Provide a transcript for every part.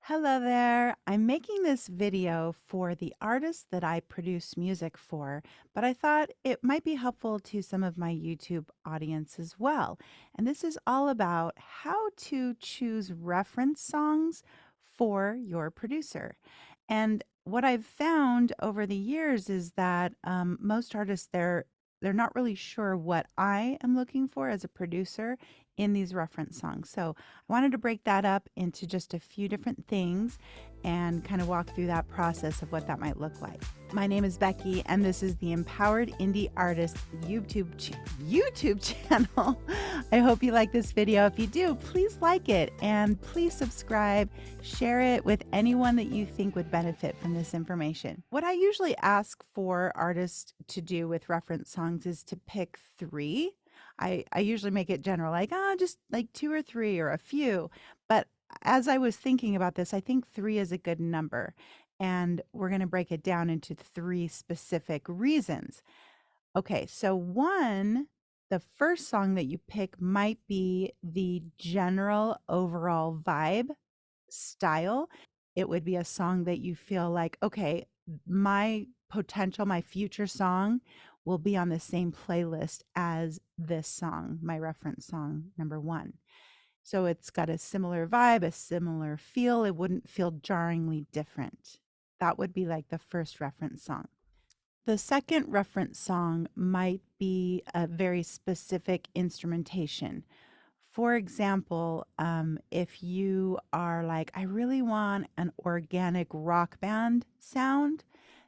Hello there. I'm making this video for the artist that I produce music for, but I thought it might be helpful to some of my YouTube audience as well. And this is all about how to choose reference songs for your producer. And what I've found over the years is that most artists they're not really sure what I am looking for as a producer in these reference songs. So I wanted to break that up into just a few different things and kind of walk through that process of what that might look like. My name is Becky, and this is the Empowered Indie Artist YouTube channel. I hope you like this video. If you do, please like it and please subscribe. Share it with anyone that you think would benefit from this information. What I usually ask for artists to do with reference songs is to pick three. I usually make it general, like, just like two or three or a few. But as I was thinking about this, I think three is a good number. And we're going to break it down into three specific reasons. Okay, so the first song that you pick might be the general overall vibe style. It would be a song that you feel like, okay, my future song will be on the same playlist as this song, my reference song number one. So it's got a similar vibe, a similar feel. It wouldn't feel jarringly different. That would be like the first reference song. The second reference song might be a very specific instrumentation. For example, if you are like, I really want an organic rock band sound,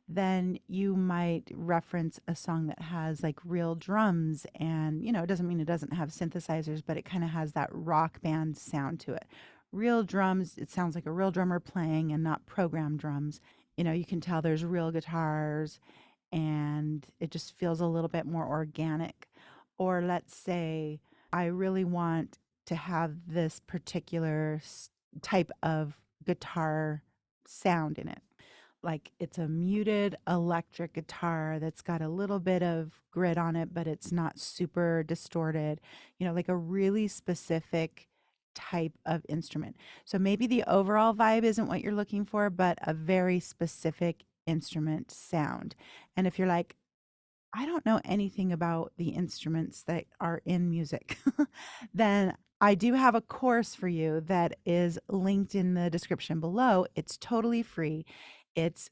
then you might reference a song that has like real drums. And, it doesn't mean it doesn't have synthesizers, but it kind of has that rock band sound to it. Real drums, it sounds like a real drummer playing and not programmed drums. You can tell there's real guitars and it just feels a little bit more organic. Or let's say I really want to have this particular type of guitar sound in it. Like it's a muted electric guitar that's got a little bit of grit on it, but it's not super distorted, like a really specific type of instrument. So maybe the overall vibe isn't what you're looking for, but a very specific instrument sound. And if you're like, I don't know anything about the instruments that are in music, then I do have a course for you that is linked in the description below. It's totally free. It's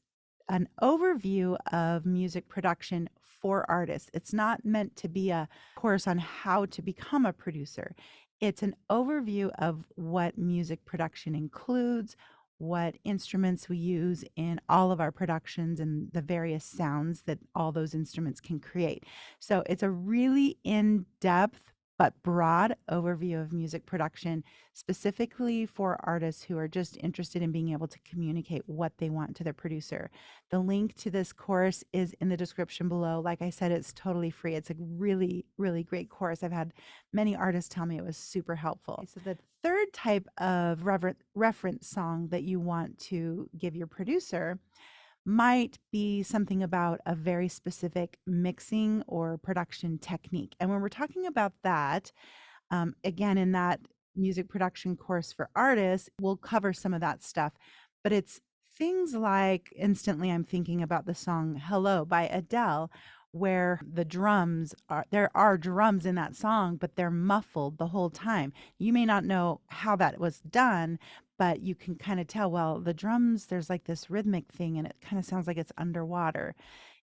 an overview of music production for artists. It's not meant to be a course on how to become a producer. It's an overview of what music production includes, what instruments we use in all of our productions and the various sounds that all those instruments can create. So it's a really in-depth but broad overview of music production, specifically for artists who are just interested in being able to communicate what they want to their producer. The link to this course is in the description below. Like I said, it's totally free. It's a really, really great course. I've had many artists tell me it was super helpful. So the third type of reference song that you want to give your producer might be something about a very specific mixing or production technique. And when we're talking about that, again, in that music production course for artists, we'll cover some of that stuff. But it's things like instantly, I'm thinking about the song Hello by Adele, where there are drums in that song, but they're muffled the whole time. You may not know how that was done, but you can kind of tell, well, the drums, there's like this rhythmic thing and it kind of sounds like it's underwater.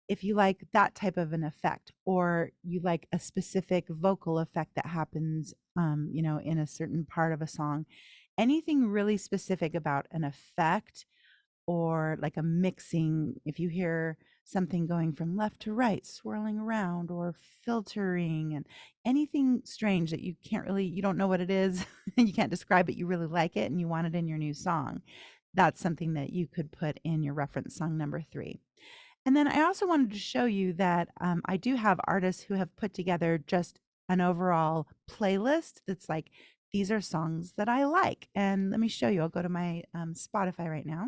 If you like that type of an effect, or you like a specific vocal effect that happens, in a certain part of a song, anything really specific about an effect or like a mixing, if you hear something going from left to right, swirling around or filtering and anything strange that you don't know what it is, and you can't describe it, you really like it and you want it in your new song, that's something that you could put in your reference song number three. And then I also wanted to show you that I do have artists who have put together just an overall playlist that's like, these are songs that I like. And let me show you. I'll go to my Spotify right now.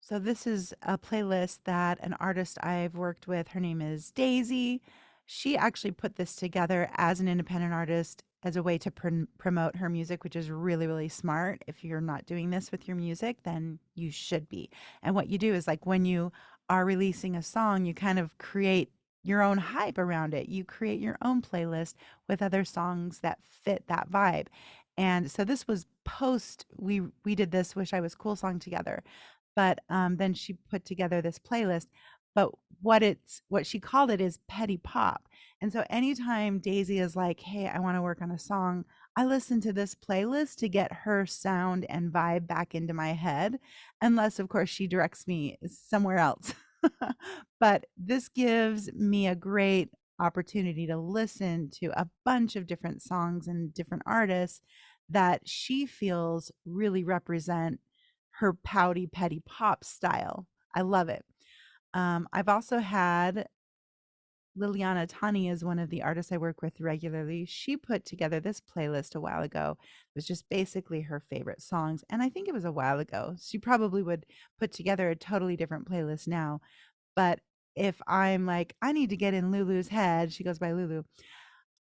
So this is a playlist that an artist I've worked with, her name is Daisy. She actually put this together as an independent artist as a way to promote her music, which is really, really smart. If you're not doing this with your music, then you should be. And what you do is like when you are releasing a song, you kind of create your own hype around it. You create your own playlist with other songs that fit that vibe. And so this was post we did this Wish I Was Cool song together. But then she put together this playlist. But what she called it is petty pop. And so anytime Daisy is like, "Hey, I want to work on a song," I listen to this playlist to get her sound and vibe back into my head, unless of course she directs me somewhere else. But this gives me a great opportunity to listen to a bunch of different songs and different artists that she feels really represent her pouty petty pop style. I love it. I've also had Liliana Tani is one of the artists I work with regularly. She put together this playlist a while ago. It was just basically her favorite songs. And I think it was a while ago. She probably would put together a totally different playlist now. But if I'm like, I need to get in Lulu's head, she goes by Lulu,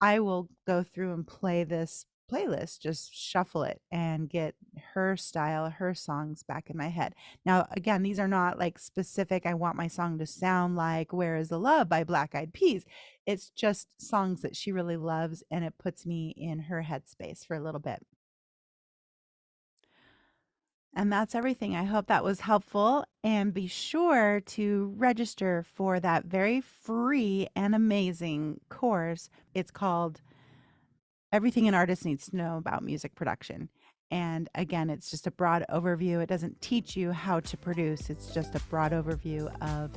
I will go through and play this playlist, just shuffle it and get her style, her songs back in my head. Now, again, these are not like specific, I want my song to sound like Where is the Love by Black Eyed Peas. It's just songs that she really loves, and it puts me in her headspace for a little bit. And that's everything. I hope that was helpful. And be sure to register for that very free and amazing course. It's called Everything an Artist Needs to Know About Music Production. And again, it's just a broad overview. It doesn't teach you how to produce, it's just a broad overview of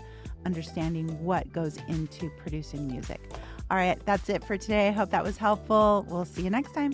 understanding what goes into producing music. All right, that's it for today. I hope that was helpful. We'll see you next time.